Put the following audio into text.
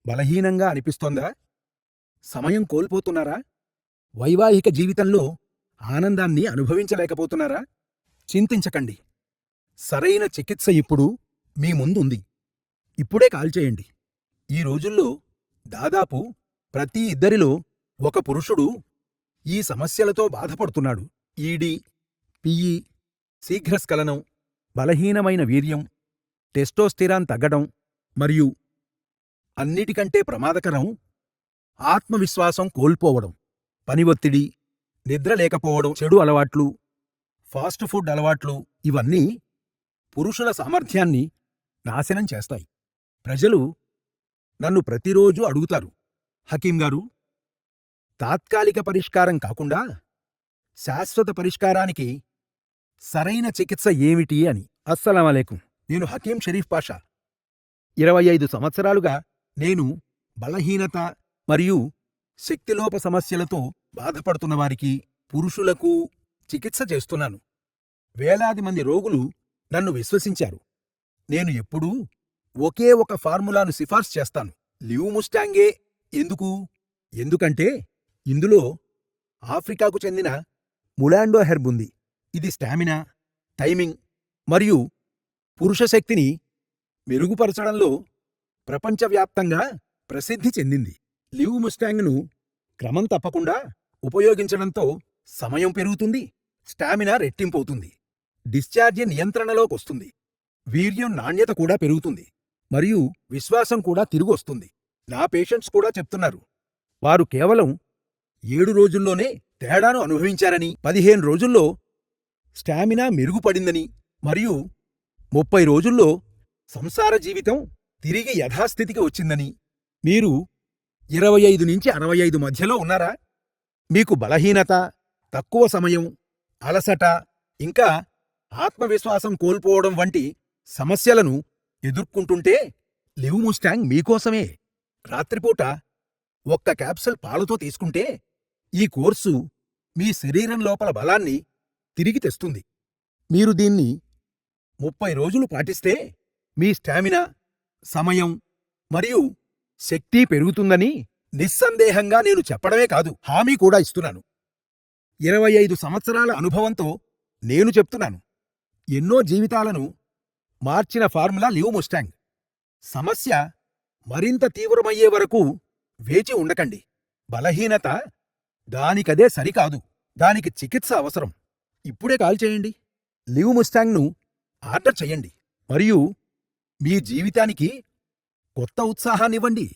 బలహీనంగా అనిపిస్తోందా? సమయం కోల్పోతున్నారా? వైవాహిక జీవితంలో ఆనందాన్ని అనుభవించలేకపోతున్నారా? చింతించకండి. సరైన చికిత్స ఇప్పుడు మీ ముందుంది. ఇప్పుడే కాల్ చేయండి. ఈ రోజుల్లో దాదాపు ప్రతి ఇద్దరిలో ఒక పురుషుడు ఈ సమస్యలతో బాధపడుతున్నాడు. ఈడీ, పిఈ, శీఘ్రస్ఖలనం, బలహీనమైన వీర్యం, టెస్టోస్టిరాన్ తగ్గడం మరియు అన్నిటికంటే ప్రమాదకరం ఆత్మవిశ్వాసం కోల్పోవడం. పని ఒత్తిడి, నిద్ర లేకపోవడం, చెడు అలవాట్లు, ఫాస్ట్ ఫుడ్ అలవాట్లు ఇవన్నీ పురుషుల సామర్థ్యాన్ని నాశనం చేస్తాయి. ప్రజలు నన్ను ప్రతిరోజూ అడుగుతారు, హకీం గారు, తాత్కాలిక పరిష్కారం కాకుండా శాశ్వత పరిష్కారానికి సరైన చికిత్స ఏమిటి అని. అస్సలాం అలైకుం. నేను హకీం షరీఫ్ పాషా. 25 సంవత్సరాలుగా నేను బలహీనత మరియు శక్తిలోప సమస్యలతో బాధపడుతున్నవారికి, పురుషులకు చికిత్స చేస్తున్నాను. వేలాది మంది రోగులు నన్ను విశ్వసించారు. నేను ఎప్పుడూ ఒకే ఒక ఫార్ములాను సిఫార్సు చేస్తాను. లివ్ ముస్టాంగే. ఎందుకు? ఎందుకంటే ఇందులో ఆఫ్రికాకు చెందిన ములాండో హెర్బ్ ఉంది. ఇది స్టామినా, టైమింగ్ మరియు పురుష శక్తిని మెరుగుపరచడంలో ప్రపంచవ్యాప్తంగా ప్రసిద్ధి చెందింది. లివ్ ముస్టాంగ్ను క్రమం తప్పకుండా ఉపయోగించడంతో సమయం పెరుగుతుంది, స్టామినా రెట్టింపవుతుంది, డిశ్చార్జి నియంత్రణలోకొస్తుంది, వీర్యం నాణ్యత కూడా పెరుగుతుంది మరియు విశ్వాసం కూడా తిరిగొస్తుంది. నా పేషెంట్స్ కూడా చెప్తున్నారు. వారు కేవలం 7 రోజుల్లోనే తేడాను అనుభవించారని, 15 రోజుల్లో స్టామినా మెరుగుపడిందని మరియు 30 రోజుల్లో సంసార జీవితం తిరిగి యథాస్థితికి వచ్చిందని. మీరు 25 నుంచి 65 మధ్యలో ఉన్నారా? మీకు బలహీనత, తక్కువ సమయం, అలసట ఇంకా ఆత్మవిశ్వాసం కోల్పోవడం వంటి సమస్యలను ఎదుర్కొంటుంటే లివ్ ముస్టాంగ్ మీకోసమే. రాత్రిపూట ఒక్క క్యాప్సూల్ పాలతో తీసుకుంటే ఈ కోర్సు మీ శరీరం లోపల బలాన్ని తిరిగి తెస్తుంది. మీరు దీన్ని 30 రోజులు పాటిస్తే మీ స్టామినా, సమయం మరియు శక్తి పెరుగుతుందని నిస్సందేహంగా నేను చెప్పడమే కాదు, హామీ కూడా ఇస్తున్నాను. 25 సంవత్సరాల అనుభవంతో నేను చెప్తున్నాను. ఎన్నో జీవితాలను మార్చిన ఫార్ములా లివ్ ముస్టాంగ్. సమస్య మరింత తీవ్రమయ్యే వరకు వేచి ఉండకండి. బలహీనత దానికదే సరికాదు, దానికి చికిత్స అవసరం. ఇప్పుడే కాల్ చేయండి. లివ్ ముస్టాంగ్ను ఆర్డర్ చెయ్యండి మరియు మీ జీవితానికి కొత్త ఉత్సాహాన్నివ్వండి.